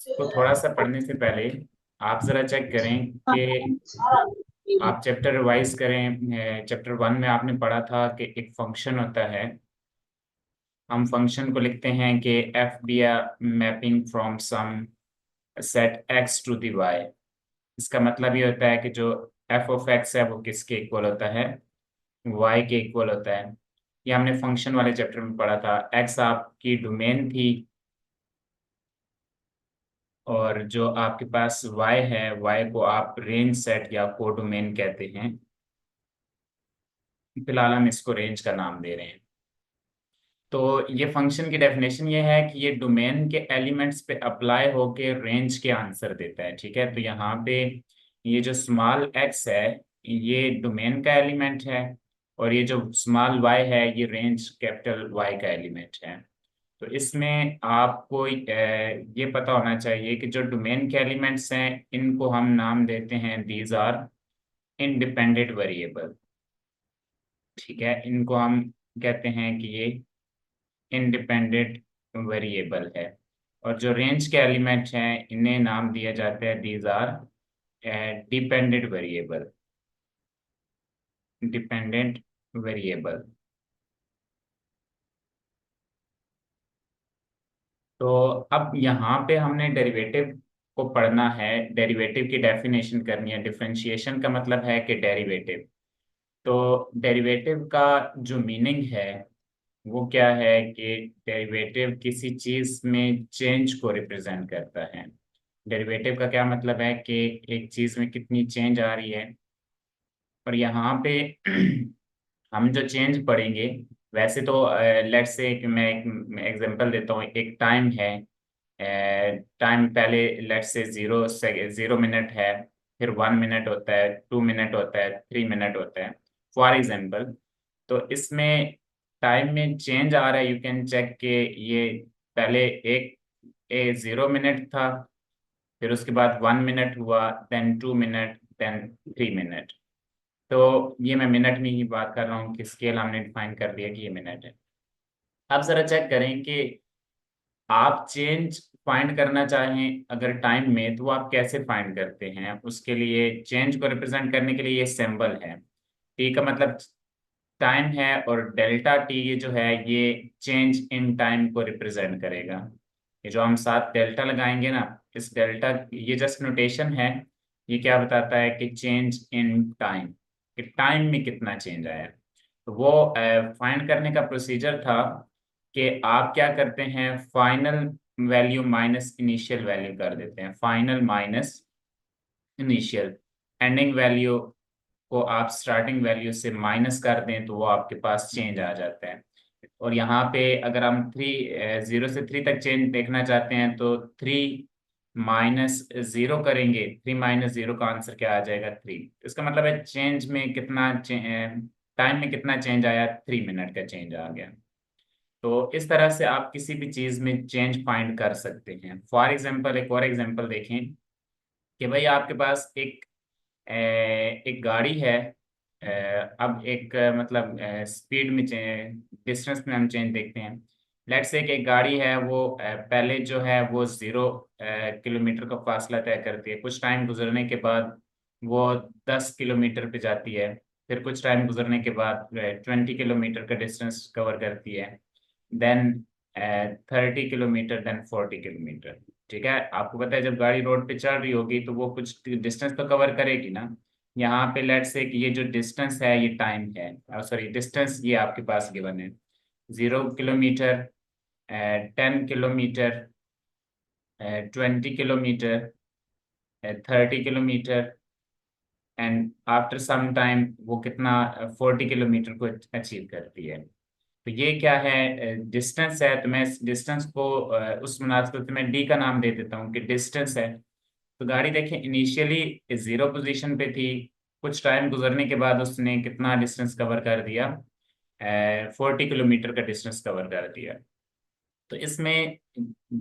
तो थोड़ा सा पढ़ने से पहले आप जरा चेक करें कि आप चैप्टर रिवाइज करें। चैप्टर 1 में आपने पढ़ा था कि एक फंक्शन होता है। हम फंक्शन को लिखते हैं कि F be a mapping from some set X to the Y. इसका मतलब ये होता है कि जो एफ ऑफ एक्स है वो किसके इक्वल होता है, वाई के इक्वल होता है। ये हमने फंक्शन वाले चैप्टर में पढ़ा था। एक्स आपकी डोमेन थी और जो आपके पास वाई है, वाई को आप रेंज सेट या कोडोमेन कहते हैं। फिलहाल हम इसको रेंज का नाम दे रहे हैं। तो ये फंक्शन की डेफिनेशन ये है कि ये डोमेन के एलिमेंट्स पे अप्लाई होके रेंज के आंसर देता है। ठीक है, तो यहाँ पे ये जो स्मॉल एक्स है ये डोमेन का एलिमेंट है और ये जो स्मॉल वाई है ये रेंज कैपिटल वाई का एलिमेंट है। तो इसमें आपको ये पता होना चाहिए कि जो डोमेन के एलिमेंट्स हैं इनको हम नाम देते हैं दीज आर इंडिपेंडेंट वेरिएबल। ठीक है, इनको हम कहते हैं कि ये इंडिपेंडेंट वेरिएबल है। और जो रेंज के एलिमेंट हैं इन्हें नाम दिया जाता है these are dependent variable. Dependent variable. तो अब यहाँ पे हमने डेरिवेटिव को पढ़ना है, डेरिवेटिव की डेफिनेशन करनी है। डिफरेंशिएशन का मतलब है कि डेरिवेटिव। तो डेरिवेटिव का जो मीनिंग है वो क्या है कि डेरिवेटिव किसी चीज में चेंज को रिप्रेजेंट करता है। डेरिवेटिव का क्या मतलब है कि एक चीज में कितनी चेंज आ रही है। और यहाँ पे हम जो चेंज पढ़ेंगे, वैसे तो लेट्स से कि मैं एक एग्जांपल देता हूँ। एक टाइम है, टाइम पहले लेट्स से 0 मिनट है, फिर 1 मिनट होता है, 2 मिनट होता है, 3 मिनट होता है, फॉर एग्जाम्पल। तो इसमें टाइम में चेंज आ रहा है। यू कैन चेक के ये पहले एक 0 मिनट था, फिर उसके बाद 1 मिनट हुआ, देन 2 मिनट, देन 3 मिनट। तो ये मैं मिनट में ही बात कर रहा हूँ कि स्केल हमने डिफाइन कर दिया कि ये मिनट है। अब जरा चेक करें कि आप चेंज फाइंड करना चाहें अगर टाइम में, तो आप कैसे फाइंड करते हैं। उसके लिए चेंज को रिप्रेजेंट करने के लिए ये सिंबल है। टी का मतलब टाइम है और डेल्टा टी ये जो है ये चेंज इन टाइम को रिप्रेजेंट करेगा। ये जो हम साथ डेल्टा लगाएंगे ना, इस डेल्टा, ये जस्ट नोटेशन है। ये क्या बताता है कि चेंज इन टाइम, कि टाइम में कितना चेंज आया। तो वो फाइंड करने का प्रोसीजर था कि आप क्या करते हैं, final value minus initial value कर देते हैं। Final minus initial, ending value को आप स्टार्टिंग वैल्यू से माइनस कर दें तो वो आपके पास चेंज आ जाता है। और यहाँ पे अगर हम 0 से 3 तक चेंज देखना चाहते हैं तो 3 - 0 करेंगे। 3 - 0 का आंसर क्या आ जाएगा, 3। इसका मतलब है चेंज में कितना, टाइम में कितना चेंज आया, 3 मिनट का चेंज आ गया। तो इस तरह से आप किसी भी चीज़ में चेंज फाइंड कर सकते हैं। फॉर एग्जाम्पल एक और एग्जाम्पल देखें कि भाई आपके पास एक गाड़ी है। अब एक मतलब स्पीड में, डिस्टेंस में हम चेंज देखते हैं। लेट्स से कि एक गाड़ी है वो पहले जो है वो 0 किलोमीटर का फासला तय करती है। कुछ टाइम गुजरने के बाद वो 10 किलोमीटर पे जाती है। फिर कुछ टाइम गुजरने के बाद 20 किलोमीटर का डिस्टेंस कवर करती है। Then 30 kilometre, then 40 kilometre. ठीक है, आपको पता है जब गाड़ी रोड पे चल रही होगी तो वो कुछ डिस्टेंस तो कवर करेगी ना। यहाँ पे लेट्स से कि ये जो डिस्टेंस है ये टाइम है, सॉरी डिस्टेंस ये आपके पास गिवन है। 0 kilometre, 10 kilometre, 20 kilometre, 30 kilometre, and after some time वो कितना, 40 किलोमीटर को अचीव करती है। तो ये क्या है, डिस्टेंस है। तो मैं इस डिस्टेंस को उस मुनासिबत से मैं डी का नाम दे देता हूँ कि डिस्टेंस है। तो गाड़ी देखें इनिशियली 0 पोजीशन पे थी, कुछ टाइम गुजरने के बाद उसने कितना डिस्टेंस कवर कर दिया, 40 किलोमीटर का डिस्टेंस कवर कर दिया। तो इसमें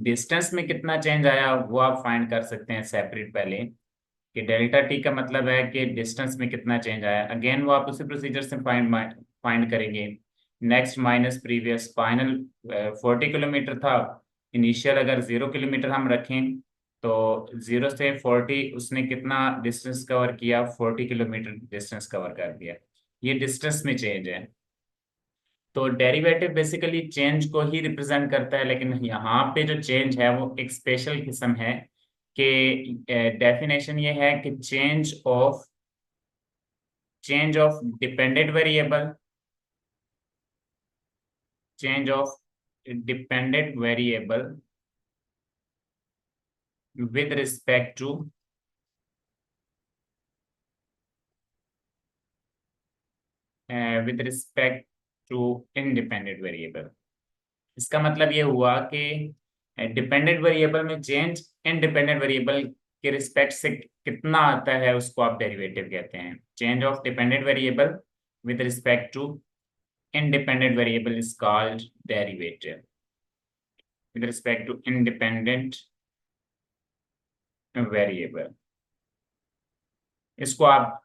डिस्टेंस में कितना चेंज आया वो आप फाइंड कर सकते हैं सेपरेट पहले, कि डेल्टा टी का मतलब है कि डिस्टेंस में कितना चेंज आया। अगेन वो आप उसी प्रोसीजर से फाइंड करेंगे। Next minus previous, final 40 kilometre था, इनिशियल अगर 0 किलोमीटर हम रखें तो 0 से 40 उसने कितना डिस्टेंस कवर किया, 40 किलोमीटर डिस्टेंस कवर कर दिया। ये डिस्टेंस में चेंज है। तो डेरिवेटिव बेसिकली चेंज को ही रिप्रेजेंट करता है, लेकिन यहाँ पे जो चेंज है वो एक स्पेशल किस्म है कि डेफिनेशन ये है कि change of dependent variable, change of dependent variable with respect to with respect to independent variable। इसका मतलब ये हुआ कि डिपेंडेंट वेरिएबल में चेंज इंडिपेंडेंट वेरिएबल के रिस्पेक्ट से कितना आता है उसको आप डेरिवेटिव कहते हैं। Change of dependent variable with respect to independent variable is called derivative with respect to independent variable। इसको आप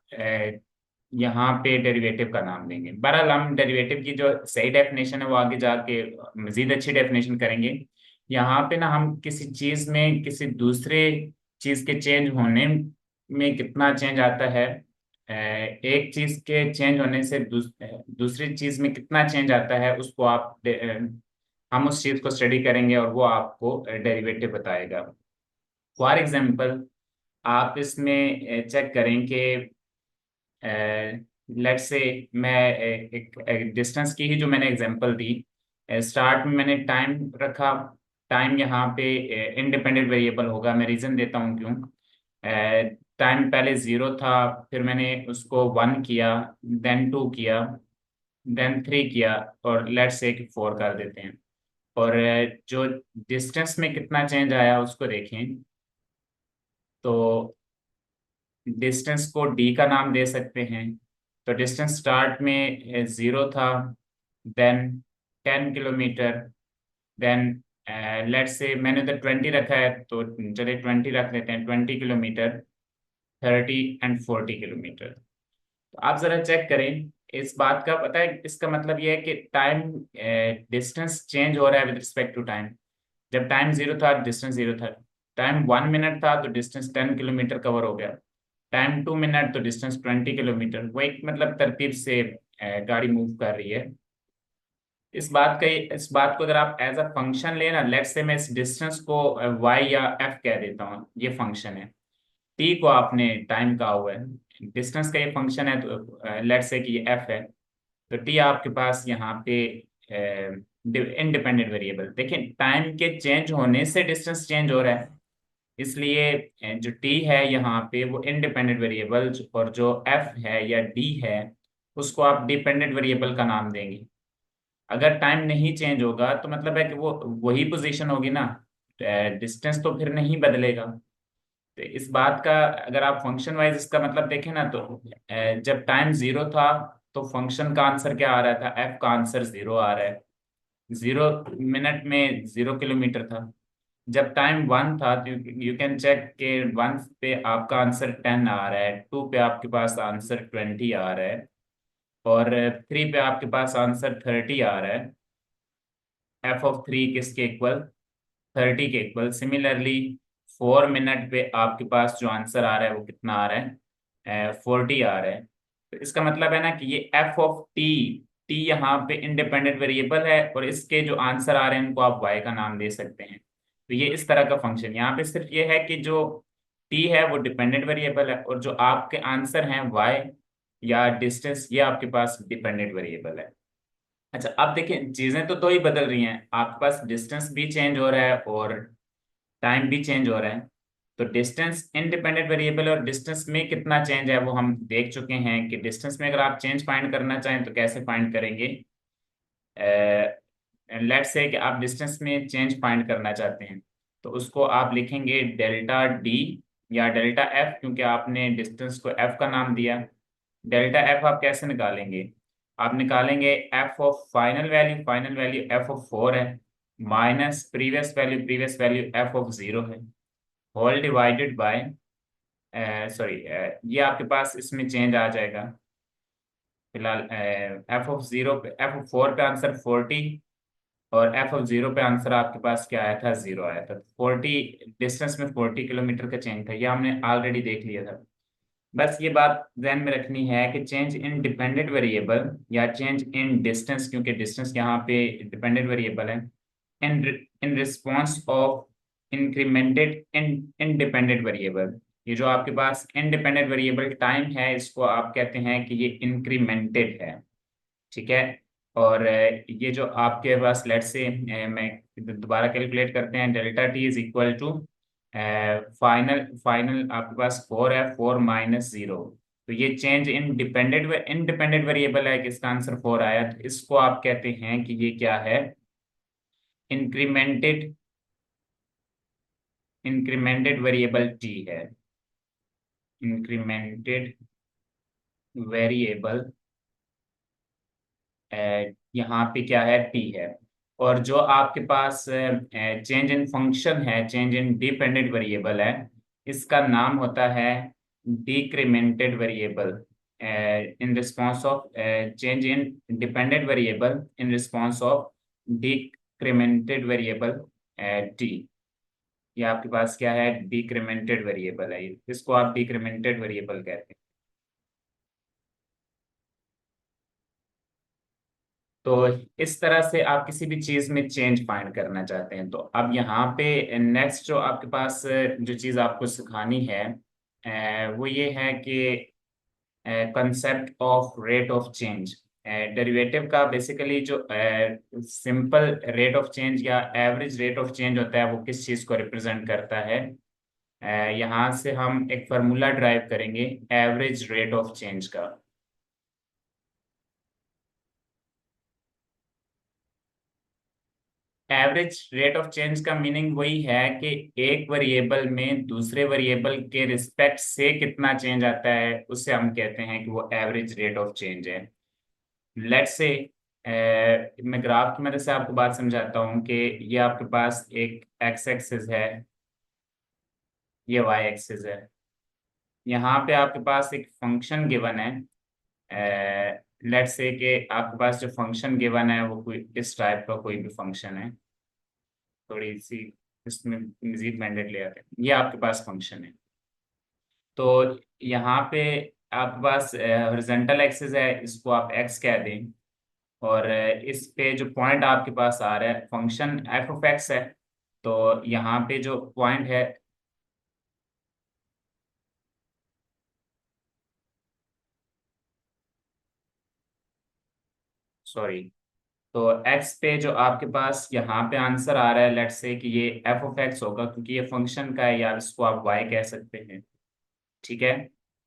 यहाँ पे डेरिवेटिव का नाम देंगे। बहरहाल हम डेरिवेटिव की जो सही डेफिनेशन है वो आगे जाके मजीद अच्छी डेफिनेशन करेंगे। यहाँ पे ना हम किसी चीज में किसी दूसरे चीज के चेंज होने में कितना चेंज आता है, एक चीज के चेंज होने से दूसरी चीज में कितना चेंज आता है उसको हम उस चीज को स्टडी करेंगे और वो आपको डेरिवेटिव बताएगा। फॉर एग्जाम्पल आप इसमें चेक करें कि लेट्स से मैं एक डिस्टेंस की ही जो मैंने एग्जांपल दी, स्टार्ट में मैंने टाइम रखा। टाइम यहाँ पे इंडिपेंडेंट वेरिएबल होगा, मैं रीज़न देता हूँ क्यों। टाइम पहले 0 था, फिर मैंने उसको 1 किया, देन 2 किया, देन 3 किया, और लेट्स से 4 कर देते हैं। और जो डिस्टेंस में कितना चेंज आया उसको देखें तो डिस्टेंस को डी का नाम दे सकते हैं। तो डिस्टेंस स्टार्ट में 0 था, then 10 kilometre, then let's say मैंने तो 20 रखा है तो चलिए 20 रख लेते हैं, 20 किलोमीटर, 30 एंड 40 किलोमीटर। तो आप जरा चेक करें इस बात का, पता है इसका मतलब ये है कि टाइम डिस्टेंस चेंज हो रहा है विद रिस्पेक्ट टू टाइम। जब टाइम 0 था डिस्टेंस 0 था, टाइम 1 मिनट था तो डिस्टेंस 10 किलोमीटर कवर हो गया, टाइम 2 मिनट तो डिस्टेंस 20 किलोमीटर। वो एक मतलब तरतीब से गाड़ी मूव कर रही है। इस बात को अगर आप एज अ फंक्शन लेना, लेट्स से मैं इस डिस्टेंस को वाई या एफ कह देता हूँ, ये फंक्शन है। टी को आपने टाइम कहा हुआ है, डिस्टेंस का ये फंक्शन है, तो लेट्स से कि ये एफ है। तो टी आपके पास यहाँ पे इंडिपेंडेंट वेरिएबल, देखिए टाइम के चेंज होने से डिस्टेंस चेंज हो रहा है, इसलिए जो टी है यहाँ पे वो इंडिपेंडेंट वेरिएबल, और जो एफ है या डी है उसको आप डिपेंडेंट वेरिएबल का नाम देंगे। अगर टाइम नहीं चेंज होगा तो मतलब है कि वो वही पोजीशन होगी ना, डिस्टेंस तो फिर नहीं बदलेगा। तो इस बात का अगर आप फंक्शन वाइज इसका मतलब देखें ना, तो जब टाइम 0 था तो फंक्शन का आंसर क्या आ रहा था, एफ का आंसर 0 आ रहा है। 0 मिनट में 0 किलोमीटर था। जब टाइम 1 था तो यू कैन चेक के 1 पे आपका आंसर 10 आ रहा है, 2 पे आपके पास आंसर 20 आ रहा है, और 3 पे आपके पास आंसर 30 आ रहा है। एफ ऑफ 3 किसके इक्वल, 30 के इक्वल। सिमिलरली 4 मिनट पे आपके पास जो आंसर आ रहा है वो कितना आ रहा है, 40 आ रहा है। तो इसका मतलब है ना कि ये एफ ऑफ टी, टी यहाँ पे इंडिपेंडेंट वेरिएबल है, और इसके जो आंसर आ रहे हैं उनको आप वाई का नाम दे सकते हैं। तो ये इस तरह का फंक्शन यहाँ पे सिर्फ ये है कि जो टी है वो डिपेंडेंट वेरिएबल है, और जो आपके आंसर हैं वाई या डिस्टेंस, ये आपके पास डिपेंडेंट वेरिएबल है। अच्छा अब देखिए चीजें तो दो ही बदल रही हैं, आपके पास डिस्टेंस भी चेंज हो रहा है और टाइम भी चेंज हो रहा है। तो डिस्टेंस इंडिपेंडेंट वेरिएबल, और डिस्टेंस में कितना चेंज है वो हम देख चुके हैं कि डिस्टेंस में अगर आप चेंज फाइंड करना चाहें तो कैसे फाइंड करेंगे। लेट्स से कि आप डिस्टेंस में चेंज फाइंड करना चाहते हैं, तो उसको आप लिखेंगे डेल्टा डी या डेल्टा एफ, क्योंकि आपने डिस्टेंस को एफ का नाम दिया। डेल्टा एफ आप कैसे निकालेंगे, आप निकालेंगे F of final value F of 4 है, minus previous value F of 0 है, होल डिवाइडेड बाय, सॉरी ये आपके पास इसमें चेंज आ जाएगा। फिलहाल एफ ऑफ 0 पे, एफ ऑफ 4 पे आंसर 40, और एफ ऑफ जीरो पे आंसर आपके पास क्या आया था, 0 आया था। 40 डिस्टेंस में 40 किलोमीटर का चेंज था, ये हमने ऑलरेडी देख लिया था। बस ये बात ध्यान में रखनी है कि चेंज इन डिपेंडेंट वेरिएबल या चेंज इन डिस्टेंस, क्योंकि डिस्टेंस यहाँ पे डिपेंडेंट वेरिएबल है, in in response of incremented independent variable. ये जो आपके पास इंडिपेंडेंट वेरिएबल टाइम है, इसको आप कहते हैं कि ये इंक्रीमेंटेड है। ठीक है। और ये जो आपके पास लेट से मैं दोबारा कैलकुलेट करते हैं, delta T is equal to final final आपके पास 4 है, 4 माइनस 0। तो ये चेंज इन इंडिपेंडेंट वेरिएबल है कि इसका आंसर 4 आया, तो इसको आप कहते हैं कि ये क्या है, इंक्रीमेंटेड इंक्रीमेंटेड वेरिएबल टी है। इंक्रीमेंटेड वेरिएबल यहाँ पे क्या है, टी है। और जो आपके पास चेंज इन फंक्शन है, चेंज इन डिपेंडेंट वेरिएबल है, इसका नाम होता है डिक्रीमेंटेड variable in response of change in dependent variable in response of डिक्रीमेंटेड variable T. ये आपके पास क्या है, डिक्रीमेंटेड वेरिएबल है, इसको आप डिक्रीमेंटेड वेरिएबल कहते हैं। तो इस तरह से आप किसी भी चीज में चेंज फाइंड करना चाहते हैं। तो अब यहाँ पे नेक्स्ट जो आपके पास जो चीज आपको सिखानी है वो ये है कि concept of rate of change. Derivative का बेसिकली जो सिंपल रेट ऑफ चेंज या एवरेज रेट ऑफ चेंज होता है, वो किस चीज को रिप्रेजेंट करता है। यहाँ से हम एक फार्मूला ड्राइव करेंगे एवरेज रेट ऑफ चेंज का। एवरेज रेट ऑफ चेंज का मीनिंग वही है कि एक वेरिएबल में दूसरे वेरिएबल के रिस्पेक्ट से कितना चेंज आता है, उससे हम कहते हैं कि वो एवरेज रेट ऑफ चेंज है। लेट्स से मैं ग्राफ की मदद से आपको बात समझाता हूँ कि ये आपके पास एक एक्स एक्सिस है, ये वाई एक्सिस है। यहाँ पे आपके पास एक फंक्शन गिवन है। लेट्स से कि आपके पास जो फंक्शन गिवन है वो कोई इस टाइप का कोई भी फंक्शन है। थोड़ी सी इसमें मजीद बैंडेड ले आते हैं, ये आपके पास फंक्शन है। तो यहाँ पे आपके पास हॉरिजॉन्टल एक्सिस है, इसको आप एक्स कह दें। और इस पे जो पॉइंट आपके पास आ रहा है, फंक्शन एफ ऑफ एक्स है। तो यहाँ पे जो पॉइंट है, सॉरी, तो एक्स पे जो आपके पास यहाँ पे आंसर आ रहा है, लेट्स से कि ये एफ ऑफ एक्स होगा, क्योंकि ये फंक्शन का है, या इसको आप वाई कह सकते हैं। ठीक है।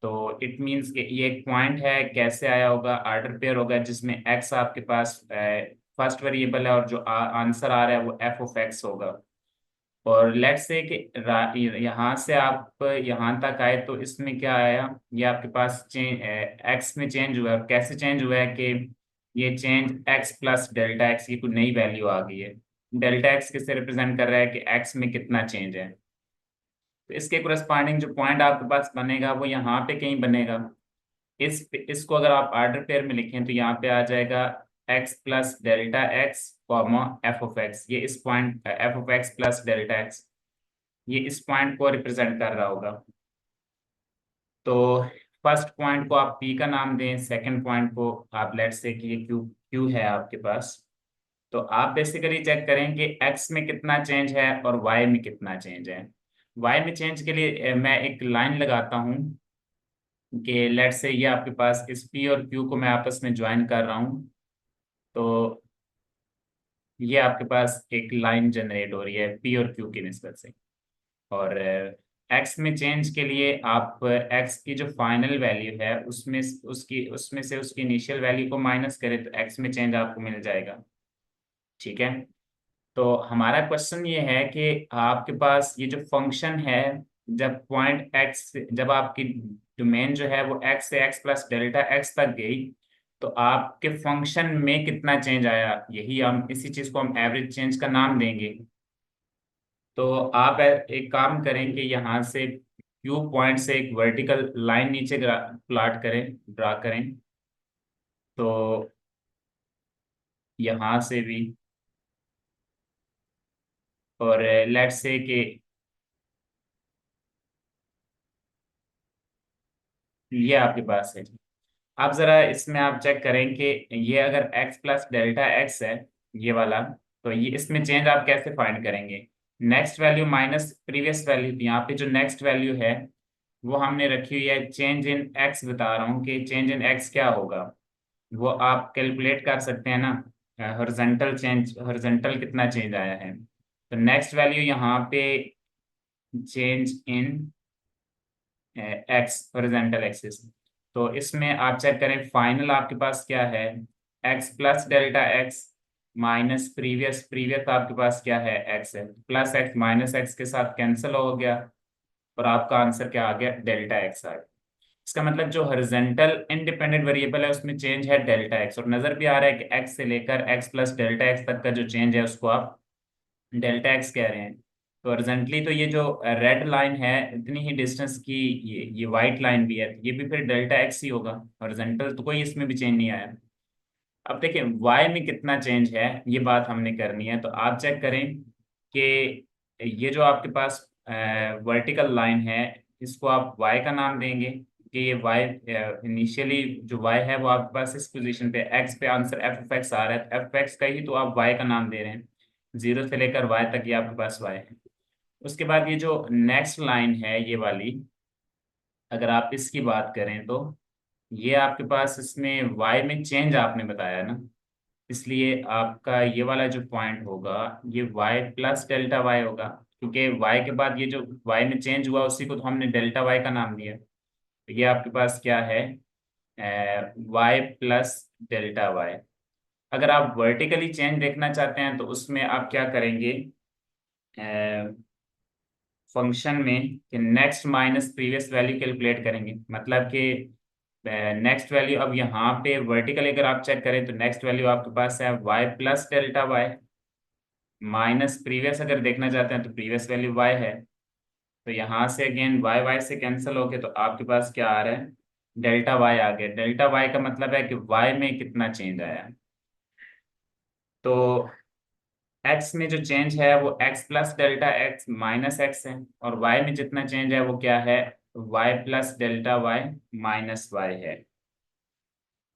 तो इट मीन्स कि ये एक पॉइंट है, कैसे आया होगा, आर्डर पेयर होगा जिसमें एक्स आपके पास फर्स्ट वेरिएबल है, और जो आंसर आ रहा है वो एफ ऑफ एक्स होगा। और लेट्स से कि यहाँ से आप यहाँ तक आए, तो इसमें क्या आया, ये आपके पास चेंज एक्स में चेंज हुआ है। कैसे चेंज हुआ है कि ये change x plus delta x की कोई नई वैल्यू आ गई है। डेल्टा एक्स किससे रिप्रेजेंट कर रहा है कि एक्स में कितना चेंज है। तो इसके कोरस्पॉन्डिंग जो पॉइंट आपके पास बनेगा वो यहाँ पे कहीं बनेगा। इसको अगर आप आर्डर पेयर में लिखें तो यहाँ पे आ जाएगा x plus delta x comma F of x. ये इस point F of x plus delta x, ये इस पॉइंट को रिप्रेजेंट कर रहा होगा। तो फर्स्ट पॉइंट को आप पी का नाम दें, सेकंड पॉइंट को आप लेट्स से कि ये क्यू क्यू है आपके पास। तो आप बेसिकली चेक करें कि एक्स में कितना चेंज है और वाई में कितना चेंज है। वाई में चेंज के लिए मैं एक लाइन लगाता हूँ कि लेट्स से ये आपके पास इस पी और क्यू को मैं आपस में ज्वाइन कर रहा हूँ। तो ये आपके पास एक लाइन जनरेट हो रही है पी और क्यू की निस्बत से। और एक्स में चेंज के लिए आप एक्स की जो फाइनल वैल्यू है उसमें से उसकी इनिशियल वैल्यू को माइनस करें, तो एक्स में चेंज आपको मिल जाएगा। ठीक है। तो हमारा क्वेश्चन ये है कि आपके पास ये जो फंक्शन है, जब पॉइंट एक्स, जब आपकी डोमेन जो है वो एक्स से एक्स प्लस डेल्टा एक्स तक गई, तो आपके फंक्शन में कितना चेंज आया, यही हम इसी चीज को हम एवरेज चेंज का नाम देंगे। तो आप एक काम करें कि यहाँ से क्यू पॉइंट से एक वर्टिकल लाइन नीचे प्लाट करें, ड्रा करें। तो यहाँ से भी और लेट्स से कि ये आपके पास है। आप जरा इसमें आप चेक करें कि ये अगर x प्लस डेल्टा एक्स है, ये वाला, तो ये इसमें चेंज आप कैसे फाइंड करेंगे? Next value minus previous value, यहाँ पे जो नेक्स्ट वैल्यू है वो हमने रखी हुई है चेंज इन x, बता रहा हूँ कि चेंज इन x क्या होगा। वो आप कैलकुलेट कर सकते हैं ना, हॉरिजॉन्टल चेंज, हॉरिजॉन्टल कितना चेंज आया है। तो नेक्स्ट वैल्यू यहाँ पे change in x, horizontal axis. तो इसमें आप चेक करें फाइनल आपके पास क्या है, x plus delta x minus previous, previous आपके पास क्या है, एक्स है, प्लस एक्स माइनस एक्स के साथ कैंसिल हो गया, और आपका आंसर क्या आ गया, डेल्टा एक्स आ गया। इसका मतलब जो हॉरिजॉन्टल इंडिपेंडेंट वेरिएबल है उसमें चेंज है डेल्टा एक्स, और नजर भी आ रहा है कि एक्स से लेकर एक्स प्लस डेल्टा एक्स तक का जो चेंज है उसको आप डेल्टा एक्स कह रहे हैं। तो हॉरिजॉन्टली तो ये जो रेड लाइन है इतनी ही डिस्टेंस की, ये वाइट लाइन भी है, ये भी फिर डेल्टा एक्स ही होगा। हॉरिजॉन्टल तो कोई इसमें भी चेंज नहीं आया। अब देखिए वाई में कितना चेंज है, ये बात हमने करनी है। तो आप चेक करें कि ये जो आपके पास वर्टिकल लाइन है, इसको आप वाई का नाम देंगे कि ये वाई, इनिशियली जो वाई है वो आपके पास इस पोजीशन पे, एक्स पे आंसर एफ एफ एक्स आ रहा है, एफ एक्स का ही तो आप वाई का नाम दे रहे हैं। जीरो से लेकर वाई तक ये आपके पास वाई है। उसके बाद ये जो नेक्स्ट लाइन है ये वाली, अगर आप इसकी बात करें तो ये आपके पास इसमें वाई में चेंज आपने बताया ना, इसलिए आपका ये वाला जो पॉइंट होगा ये वाई प्लस डेल्टा वाई होगा, क्योंकि वाई के बाद ये जो वाई में चेंज हुआ उसी को तो हमने डेल्टा वाई का नाम दिया। तो ये आपके पास क्या है, वाई प्लस डेल्टा वाई। अगर आप वर्टिकली चेंज देखना चाहते हैं तो उसमें आप क्या करेंगे, फंक्शन में कि next minus previous value calculate करेंगे, मतलब कि नेक्स्ट वैल्यू अब यहाँ पे वर्टिकली अगर आप चेक करें तो नेक्स्ट वैल्यू आपके पास है Y plus delta Y, minus previous अगर देखना चाहते हैं तो प्रीवियस वैल्यू वाई है। तो यहाँ से अगेन वाई वाई से कैंसिल होके तो आपके पास क्या आ रहा है, डेल्टा वाई आ गया। डेल्टा वाई का मतलब है कि वाई में कितना चेंज आया। तो एक्स में जो चेंज है वो x plus delta x minus x है, और वाई में जितना चेंज है वो क्या है, Y plus delta Y minus Y है।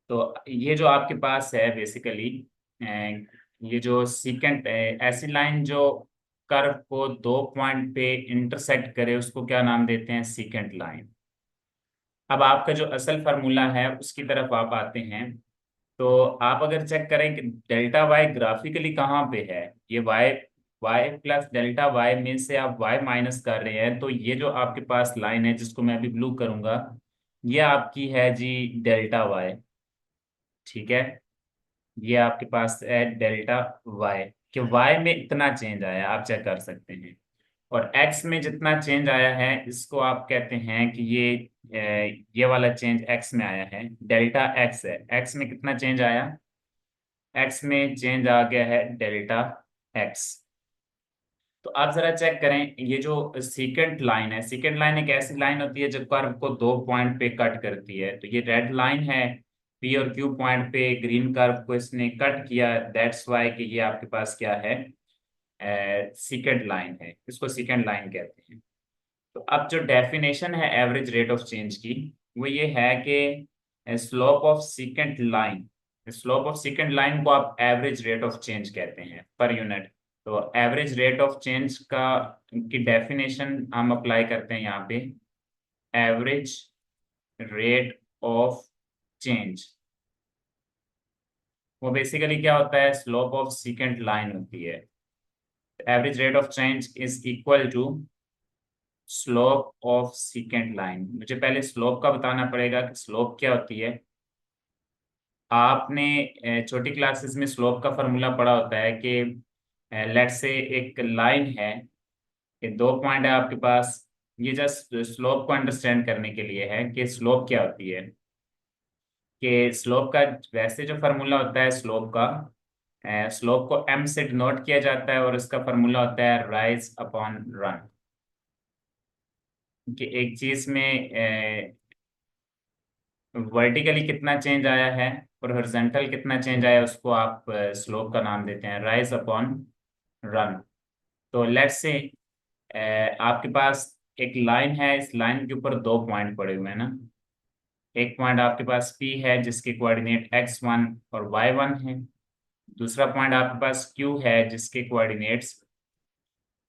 तो ये जो आपके पास है बेसिकली, ये जो सीकेंट ऐसी लाइन जो कर्व को दो पॉइंट पे इंटरसेक्ट करे उसको क्या नाम देते हैं, सीकेंट लाइन। अब आपका जो असल फार्मूला है उसकी तरफ आप आते हैं। तो आप अगर चेक करें कि डेल्टा वाई ग्राफिकली कहाँ पे है, ये Y, Y plus delta Y में से आप वाई माइनस कर रहे हैं, तो ये जो आपके पास लाइन है जिसको मैं अभी ब्लू करूंगा, ये आपकी है जी डेल्टा वाई। ठीक है, ये आपके पास है डेल्टा वाई, कि वाई में इतना चेंज आया आप चेक कर सकते हैं। और एक्स में जितना चेंज आया है इसको आप कहते हैं कि ये वाला चेंज एक्स में आया है, डेल्टा एक्स है। एक्स में कितना चेंज आया, एक्स में चेंज आ गया है डेल्टा एक्स। तो आप जरा चेक करें ये जो सीकेंट लाइन है, सीकेंट लाइन एक ऐसी लाइन होती है जो कर्व को दो पॉइंट पे कट करती है। तो ये रेड लाइन है, पी और क्यू पॉइंट पे ग्रीन कर्व को इसने कट किया, दैट्स वाई कि ये आपके पास क्या है, सीकेंट लाइन है, इसको सीकेंट लाइन कहते हैं। तो अब जो डेफिनेशन है एवरेज रेट ऑफ चेंज की, वो ये है कि slope of secant line, slope of secant line को आप एवरेज रेट ऑफ चेंज कहते हैं पर यूनिट। तो एवरेज रेट ऑफ चेंज का की डेफिनेशन हम अप्लाई करते हैं यहाँ पे, एवरेज रेट ऑफ चेंज वो बेसिकली क्या होता है, स्लोप ऑफ सीकेंट लाइन होती है। Average rate of change is equal to slope of secant line. मुझे पहले स्लोप का बताना पड़ेगा कि स्लोप क्या होती है। आपने छोटी क्लासेस में स्लोप का फॉर्मूला पढ़ा होता है कि लेट से एक लाइन है, ये दो पॉइंट है आपके पास, ये जस्ट स्लोप को अंडरस्टैंड करने के लिए है कि स्लोप क्या होती है। कि स्लोप का वैसे जो फार्मूला होता है स्लोप का, स्लोप को एम से डिनोट किया जाता है और इसका फार्मूला होता है राइज अपॉन रन। कि एक चीज में वर्टिकली कितना चेंज आया है और हॉरिजॉन्टल कितना चेंज आया, उसको आप स्लोप का नाम देते हैं राइज अपॉन रन। तो लेट्स से आपके पास एक लाइन है, इस लाइन के ऊपर दो पॉइंट पड़े हुए हैं ना। एक पॉइंट आपके पास P है जिसके कोऑर्डिनेट x1 और y1 है। दूसरा पॉइंट आपके पास Q है जिसके coordinates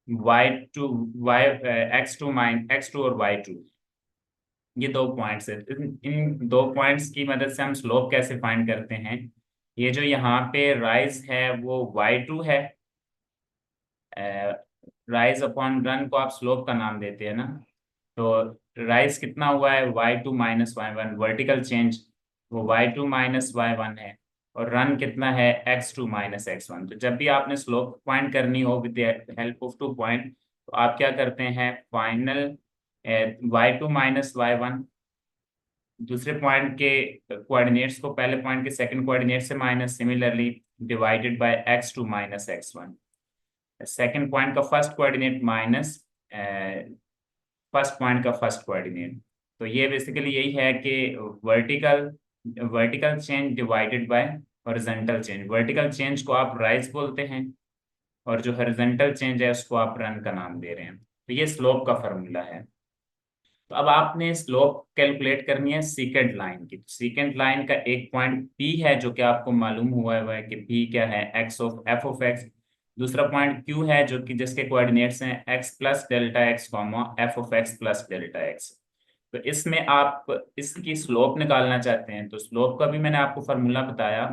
y2 y x2 x2 और y2। ये दो पॉइंट्स है। इन दो पॉइंट्स की मदद से हम स्लोप कैसे फाइंड करते हैं। ये जो यहाँ पे राइज है वो y2 है। राइज अपॉन रन को आप स्लोप का नाम देते हैं ना। तो राइज कितना हुआ है, y2 - y1 वर्टिकल चेंज, वो y2 - y1 है। और रन कितना है, x2 - x1। तो जब भी आपने स्लोप फाइंड करनी हो with help of two point, तो आप क्या करते हैं, फाइनल y2 - y1 दूसरे पॉइंट के कोऑर्डिनेट्स को पहले पॉइंट के सेकंड कोऑर्डिनेट से minus, similarly divided by x2 - x1। Second point का first coordinate minus first point का फर्स्ट कोऑर्डिनेट। तो ये बेसिकली यही है कि vertical vertical change divided by horizontal change. Vertical change को आप राइज बोलते हैं और जो हॉरिजॉन्टल चेंज है उसको आप रन का नाम दे रहे हैं। तो ये स्लोप का फॉर्मूला है। तो अब आपने स्लोप कैलकुलेट करनी है सीकेंट लाइन की। सीकेंट लाइन का एक पॉइंट P है जो कि आपको मालूम हुआ है कि P क्या है, x of f of x। दूसरा पॉइंट Q है जो कि जिसके कोऑर्डिनेट्स हैं x plus delta x comma f of x plus delta x. तो इसमें आप इसकी स्लोप निकालना चाहते हैं, तो स्लोप का भी मैंने आपको फार्मूला बताया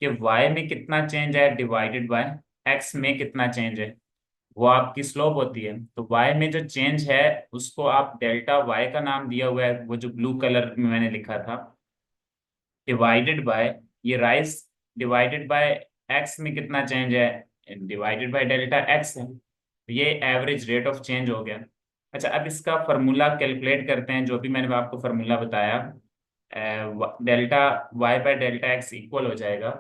कि y में कितना चेंज है डिवाइडेड बाय x में कितना चेंज है, वो आपकी स्लोप होती है। तो y में जो चेंज है उसको आप डेल्टा y का नाम दिया हुआ है, वो जो ब्लू कलर में मैंने लिखा था, डिवाइडेड बाय ये राइज डिवाइडेड बाय x में कितना चेंज है डिवाइडेड बाय डेल्टा x है। तो ये एवरेज रेट ऑफ चेंज हो गया। अच्छा, अब इसका फार्मूला कैलकुलेट करते हैं, जो भी मैंने आपको फार्मूला बताया। Delta y bye delta x equal हो जाएगा।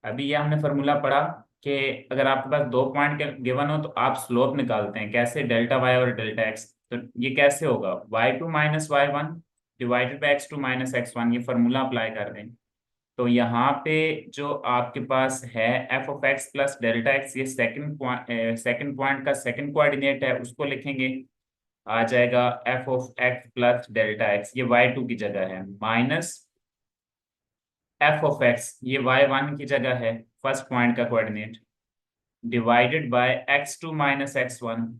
अभी ये हमने फार्मूला पढ़ा कि अगर आपके पास दो पॉइंट के गिवन हो तो आप स्लोप निकालते हैं कैसे, डेल्टा वाई और डेल्टा एक्स। तो ये कैसे होगा, y2 - y1 divided by x2 - x1, ये फार्मूला अप्लाई कर दें। तो यहाँ पे जो आपके पास है f of x plus delta x, ये सेकंड पॉइंट का सेकंड कोऑर्डिनेट है, उसको लिखेंगे। आ जाएगा f of x plus delta x, ये y2 की जगह है, माइनस f ऑफ x, ये y1 की जगह है, फर्स्ट पॉइंट का coordinate, divided by x2 - x1।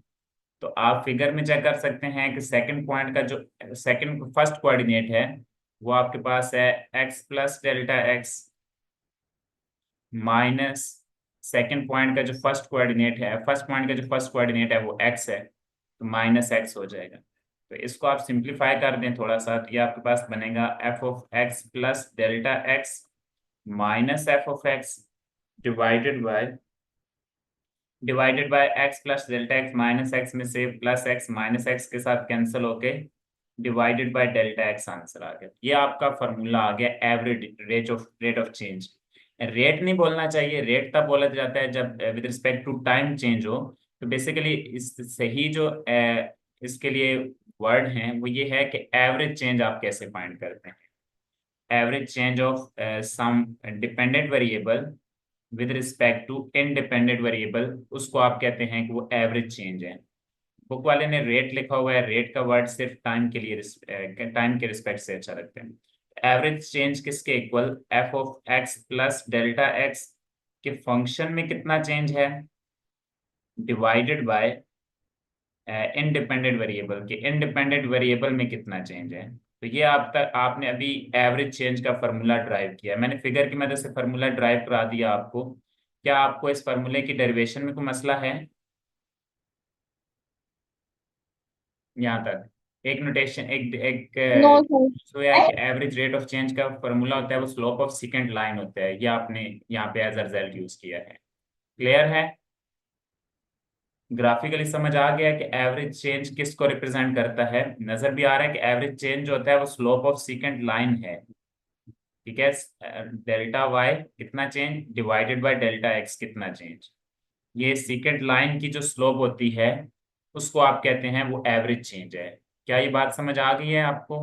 तो आप फिगर में चेक कर सकते हैं कि सेकंड पॉइंट का जो सेकंड फर्स्ट कोऑर्डिनेट है वो आपके पास है x plus delta x, minus second point का जो फर्स्ट कोऑर्डिनेट है, फर्स्ट पॉइंट का जो फर्स्ट कोऑर्डिनेट है वो x है, तो माइनस x हो जाएगा। तो इसको आप सिंप्लीफाई कर दें थोड़ा सा, तो ये आपके पास बनेगा f of x plus delta x minus f of x divided by x plus delta x, minus x में से प्लस x माइनस x के साथ कैंसिल होके divided by delta x answer आ गया। ये आपका फॉर्मूला आ गया average rate of change. Rate नहीं बोलना चाहिए, रेट तब बोला जाता है जब with respect to time change हो। तो बेसिकली इस सही जो इसके लिए वर्ड है वो ये है कि एवरेज चेंज आप कैसे फाइंड करते हैं। Average change of some dependent variable with respect to independent variable, उसको आप कहते हैं कि वो एवरेज चेंज है। बुक वाले ने रेट लिखा हुआ है, रेट का वर्ड सिर्फ टाइम के लिए टाइम के रिस्पेक्ट से अच्छा रखते हैं। एवरेज चेंज किसके equal, f of x plus delta x के फंक्शन में कितना चेंज है डिवाइडेड बाय इनडिपेंडेंट वेरिएबल के इंडिपेंडेंट वेरिएबल में कितना चेंज है। तो ये आप तक आपने अभी एवरेज चेंज का फार्मूला ड्राइव किया, मैंने फिगर की मदद से फार्मूला ड्राइव करा दिया आपको। क्या आपको इस फार्मूले की डेरिवेशन में कोई मसला है यहाँ तक। एक नोटेशन एक एक नो जो है सर। कि एवरेज रेट ऑफ चेंज का फार्मूला होता है वो स्लोप ऑफ सेकंड लाइन होता है, ये आपने यहाँ पे एज अ रिजल्ट यूज किया है। क्लियर है, ग्राफिकली समझ आ गया कि एवरेज चेंज किसको रिप्रेजेंट करता है। नजर भी आ रहा है कि एवरेज चेंज जो होता है वो स्लोप ऑफ सेकंड लाइन है। ठीक है, डेल्टा वाई कितना change divided by delta x कितना चेंज, ये सेकंड लाइन की जो स्लोप होती है उसको आप कहते हैं वो एवरेज चेंज है। क्या ये बात समझ आ गई है आपको।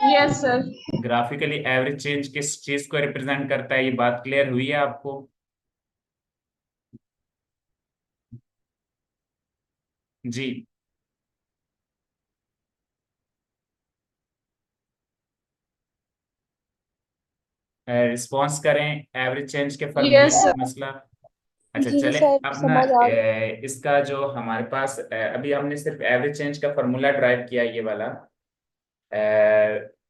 Yes sir. Graphically average change किस चीज को रिप्रेजेंट करता है, ये बात क्लियर हुई है आपको। जी, रिस्पॉन्स करें एवरेज चेंज के फॉर्मूले यस में सर। मसला। अच्छा जी चलें, सर, अब ना समझ आ गया। इसका जो हमारे पास अभी हमने सिर्फ एवरेज चेंज का फॉर्मूला ड्राइव किया, ये वाला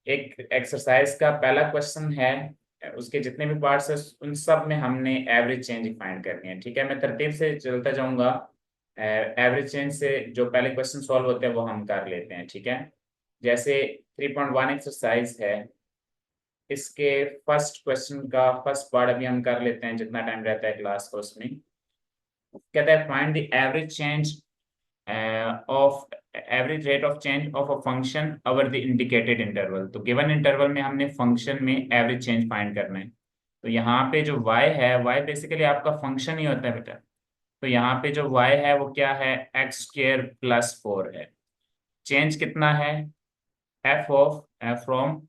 एक एक्सरसाइज का पहला क्वेश्चन है। उसके जितने भी पार्ट्स हैं उन सब में हमने एवरेज चेंज फाइंड करनी है। ठीक है, मैं तरतीब से चलता जाऊंगा। एवरेज चेंज से जो पहले क्वेश्चन सॉल्व होते हैं वो हम कर लेते हैं। ठीक है, जैसे 3.1 एक्सरसाइज है, इसके फर्स्ट क्वेश्चन का फर्स्ट पार्ट अभी हम कर लेते हैं जितना टाइम रहता है क्लास को उसमें। कहता है find the average change of average rate of change of a function over the indicated interval. तो गिवन इंटरवल में हमने फंक्शन में एवरेज चेंज फाइंड करना है। तो यहाँ पे जो y है, y बेसिकली आपका फंक्शन ही होता है बेटा। तो यहाँ पे जो y है वो क्या है, एक्स स्क्र प्लस 4 है। चेंज कितना है, f of from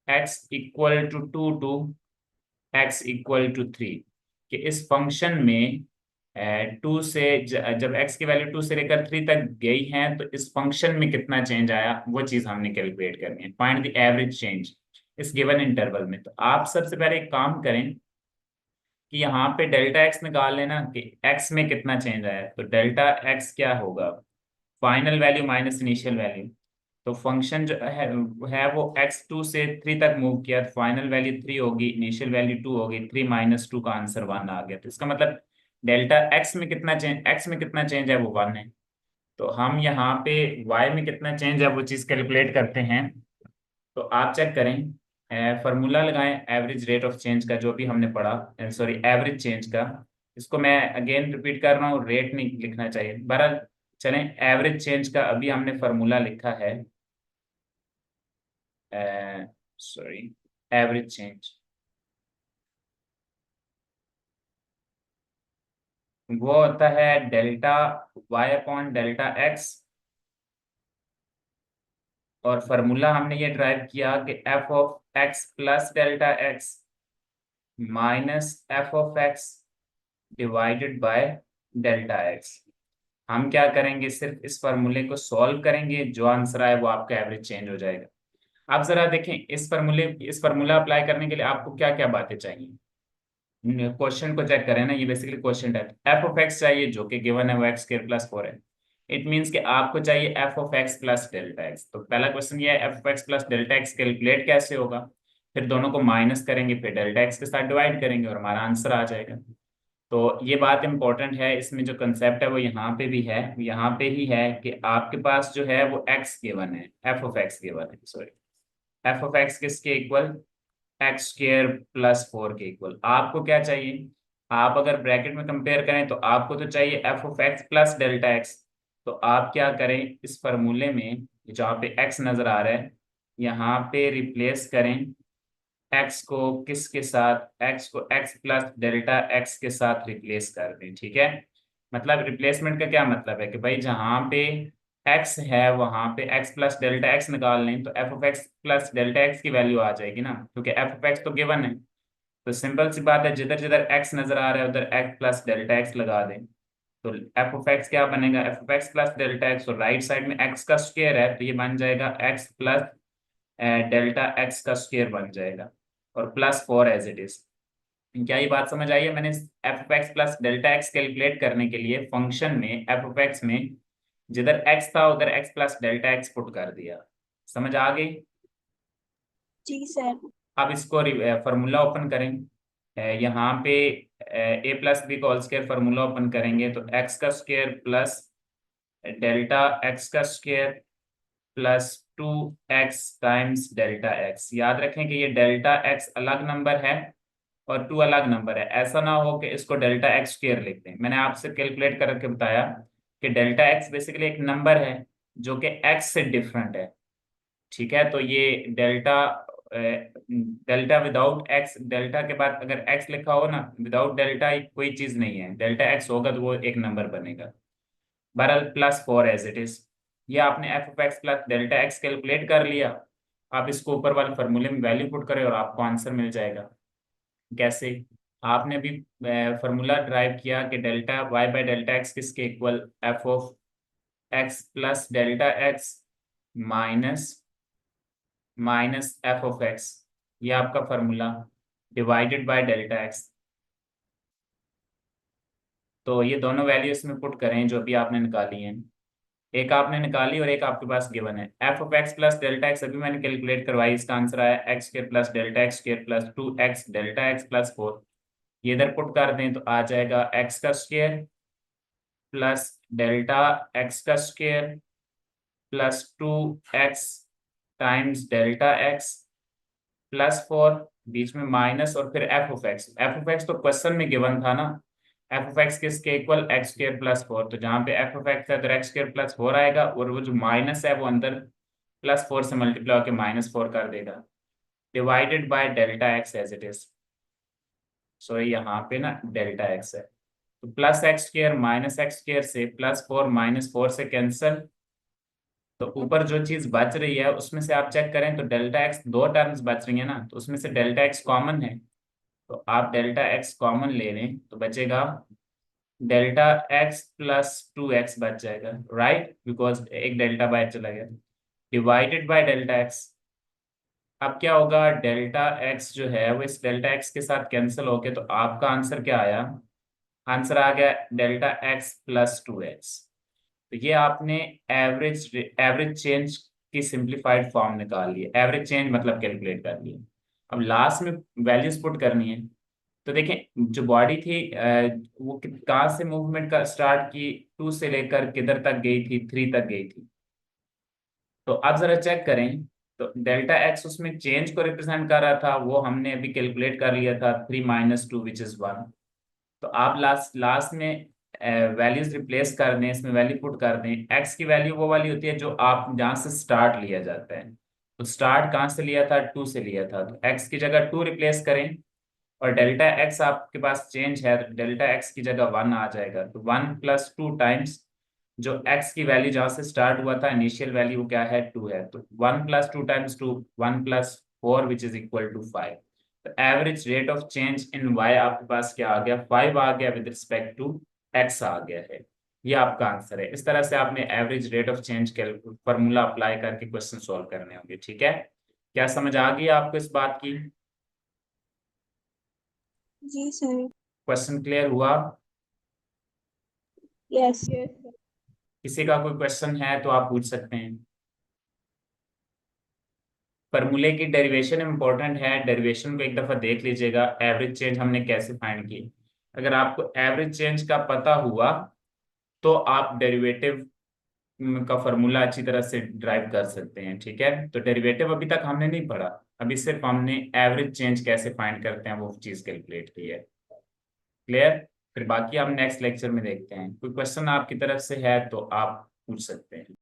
x equal to 2 to x equal to 3, कि इस फंक्शन में टू से जब x की वैल्यू 2 से लेकर 3 तक गई है तो इस फंक्शन में कितना चेंज आया वो चीज हमने कैलकुलेट करनी है। फाइंड द एवरेज चेंज इस गिवन इंटरवल में। तो आप सबसे पहले एक काम करें कि यहाँ पे डेल्टा एक्स निकाल लेना कि x में कितना चेंज आया है। तो डेल्टा एक्स क्या होगा, final value minus initial value. तो फंक्शन जो है वो x2 से 3 तक मूव किया तो फाइनल वैल्यू 3 होगी, इनिशियल वैल्यू 2 होगी, 3 माइनस 2 का आंसर 1 आ गया। तो इसका मतलब डेल्टा x में कितना चेंज है वो 1 है। तो हम यहाँ पे y में कितना चेंज है वो चीज़ कैलकुलेट करते हैं। तो आप चेक करें, फॉर्मूला लगाएं एवरेज रेट ऑफ चेंज का जो भी हमने पढ़ा, सॉरी एवरेज चेंज का। इसको मैं अगेन रिपीट कर रहा हूँ, रेट नहीं लिखना चाहिए। बहरहाल चलें, एवरेज चेंज का अभी हमने फॉर्मूला लिखा है, सॉरी एवरेज चेंज वो होता है delta y upon delta x. और फार्मूला हमने ये ड्राइव किया कि f of x plus delta x minus f of x divided by delta x. हम क्या करेंगे, सिर्फ इस फार्मूले को सॉल्व करेंगे, जो आंसर आए वो आपका एवरेज चेंज हो जाएगा। आप जरा देखें इस फार्मूला अप्लाई करने के लिए आपको क्या क्या बातें चाहिए। क्वेश्चन को चेक करें ना, ये basically question type F of x चाहिए जो कि गिवन है वो एक्स स्क्वायर प्लस 4 है। इट मीन्स कि आपको चाहिए F of x plus delta x. तो पहला क्वेश्चन ये है F of x plus delta x calculate कैसे होगा। फिर दोनों को माइनस करेंगे, फिर डेल्टा एक्स के साथ डिवाइड करेंगे और हमारा आंसर आ जाएगा। तो ये बात इंपॉर्टेंट है, इसमें जो कंसेप्ट है वो यहाँ पे भी है, यहाँ पे ही है कि आपके पास जो है वो एक्स गिवन है, एफ ऑफ एक्स गिवन है, सॉरी एफ ऑफ एक्स किसके इक्वल, एक्स स्क्र प्लस 4 के इक्वल। आपको क्या चाहिए, आप अगर ब्रैकेट में कंपेयर करें तो आपको तो चाहिए F of x plus delta x. तो आप क्या करें, इस फॉर्मूले में जहाँ पे एक्स नजर आ रहा है यहाँ पे रिप्लेस करें एक्स को किसके साथ, एक्स को एक्स प्लस डेल्टा एक्स के साथ रिप्लेस कर दें। ठीक है, मतलब रिप्लेसमेंट का क्या मतलब है कि भाई जहाँ पे एक्स है वहां पे एक्स प्लस डेल्टा एक्स निकाल लें तो F of x plus delta x की वैल्यू आ जाएगी ना, क्योंकि एफ ऑफ एक्स तो गिवन है। तो सिंपल सी बात है, जिधर जिधर एक्स नजर आ रहा है उधर एक्स प्लस डेल्टा एक्स लगा दें। तो एफ ऑफ एक्स क्या बनेगा, F of x plus delta x, और राइट साइड में एक्स का स्क्वायर है तो ये बन जाएगा एक्स प्लस डेल्टा एक्स का स्क्वायर बन जाएगा, और प्लस 4 एज इट इज। क्या ये बात समझ आई है। मैंने F of x plus delta x calculate करने के लिए फंक्शन में एफ ऑफ एक्स में जिधर एक्स था उधर x plus delta x put कर दिया। समझ आ गई। जी सर। अब इसको फार्मूला ओपन करें, यहाँ पे ए प्लस बी का होल स्क्वायर फार्मूला ओपन करेंगे तो एक्स का स्क्वायर प्लस डेल्टा एक्स का square plus 2x times delta x. याद रखें कि ये डेल्टा एक्स अलग नंबर है और 2 अलग नंबर है, ऐसा ना हो कि इसको डेल्टा एक्स स्क्वायर लिख दें। मैंने आपसे कैलकुलेट करके बताया कि डेल्टा एक्स बेसिकली एक नंबर है जो कि एक्स से डिफरेंट है। ठीक है, तो ये delta delta without x, delta के बाद अगर एक्स लिखा हो ना, विदाउट डेल्टा कोई चीज नहीं है, डेल्टा एक्स होगा तो वो एक नंबर बनेगा। बहरहाल प्लस 4 एज इट इज। ये आपने F of x plus delta x calculate कर लिया। आप इसको ऊपर वाले फार्मूले में वैल्यू पुट करें और आपको आंसर मिल जाएगा। कैसे, आपने भी फार्मूला ड्राइव किया कि delta y by delta x किसके equal, f of x plus delta x minus minus f of x, ये आपका formula, divided by delta x. तो ये दोनों वैल्यू इसमें पुट करें जो अभी आपने निकाली हैं, एक आपने निकाली और एक आपके पास गिवन है। F of x plus delta x अभी मैंने कैलकुलेट करवाई, इसका आंसर आया x square plus delta x square plus 2x delta x plus 4। ये इधर पुट कर दें तो आ जाएगा एक्स का स्क्र प्लस डेल्टा एक्स का square plus 2x times delta x plus 4, बीच में माइनस और फिर F of x. F of x तो क्वेश्चन में गिवन था ना, एफ ऑफ एक्स किसके इक्वल, एक्स स्क्र प्लस 4। तो जहाँ पे एफ ऑफ एक्स है तो एक्स स्क्र प्लस 4 आएगा, और वो जो माइनस है वो अंदर प्लस 4 से मल्टीप्लाई होकर -4 कर देगा, divided by delta x as it is. So यहाँ पे ना डेल्टा एक्स है, तो plus x square minus x square से +4 -4 से कैंसिल, तो ऊपर जो चीज बच रही है उसमें से आप चेक करें तो डेल्टा एक्स दो टर्म्स बच रही है ना, तो उसमें से डेल्टा एक्स कॉमन है, तो आप डेल्टा एक्स कॉमन ले लें तो बचेगा डेल्टा एक्स प्लस 2x बच जाएगा, राइट, बिकॉज एक डेल्टा बाहर चला गया, डिवाइडेड बाय डेल्टा एक्स। अब क्या होगा, डेल्टा एक्स जो है वो इस डेल्टा एक्स के साथ कैंसिल होके, तो आपका आंसर क्या आया, आंसर आ गया डेल्टा एक्स प्लस 2x। तो ये आपने एवरेज एवरेज चेंज की सिंप्लीफाइड फॉर्म निकाल ली है, एवरेज चेंज मतलब कैलकुलेट कर लिया। अब लास्ट में वैल्यूज पुट करनी है। तो देखें जो बॉडी थी वो कहाँ से मूवमेंट का स्टार्ट की, 2 से लेकर किधर तक गई थी, 3 तक गई थी। तो अब जरा चेक करें, तो डेल्टा एक्स उसमें चेंज को रिप्रेजेंट कर रहा था, वो हमने अभी कैलकुलेट कर लिया था 3 - 2 विच इज 1। तो आप लास्ट लास्ट में वैल्यूज रिप्लेस कर दें, इसमें वैल्यू पुट कर दें। एक्स की वैल्यू वो वाली होती है जो आप जहाँ से स्टार्ट लिया जाता है, तो स्टार्ट कहाँ से लिया था, 2 से लिया था, तो एक्स की जगह 2 रिप्लेस करें, और डेल्टा एक्स आपके पास चेंज है तो डेल्टा एक्स की जगह 1 आ जाएगा, तो 1 + 2 टाइम्स जो एक्स की वैल्यू जहाँ से स्टार्ट हुआ था इनिशियल वैल्यू वो क्या है, 2 है, तो 1 + 2 times 2, 1 + 4 which is equal to 5। तो average rate of change in Y आपके पास क्या आ गया, 5 आ गया, विद रिस्पेक्ट टू एक्स आ गया है। ये आपका आंसर है। इस तरह से आपने एवरेज रेट ऑफ चेंज के फॉर्मूला अप्लाई करके क्वेश्चन सॉल्व करने होंगे, ठीक है। क्या समझ आ गई आपको इस बात की, जी सर। क्वेश्चन क्लियर हुआ। यस। किसी का कोई क्वेश्चन है तो आप पूछ सकते हैं। फॉर्मूले की डेरिवेशन इंपॉर्टेंट है, डेरिवेशन को एक दफा देख लीजिएगा, एवरेज चेंज हमने कैसे फाइंड की। अगर आपको एवरेज चेंज का पता हुआ तो आप डेरिवेटिव का फॉर्मूला अच्छी तरह से ड्राइव कर सकते हैं, ठीक है। तो डेरिवेटिव अभी तक हमने नहीं पढ़ा, अभी सिर्फ हमने एवरेज चेंज कैसे फाइंड करते हैं वो चीज कैलकुलेट की है। क्लियर। फिर बाकी हम नेक्स्ट लेक्चर में देखते हैं। कोई क्वेश्चन आपकी तरफ से है तो आप पूछ सकते हैं।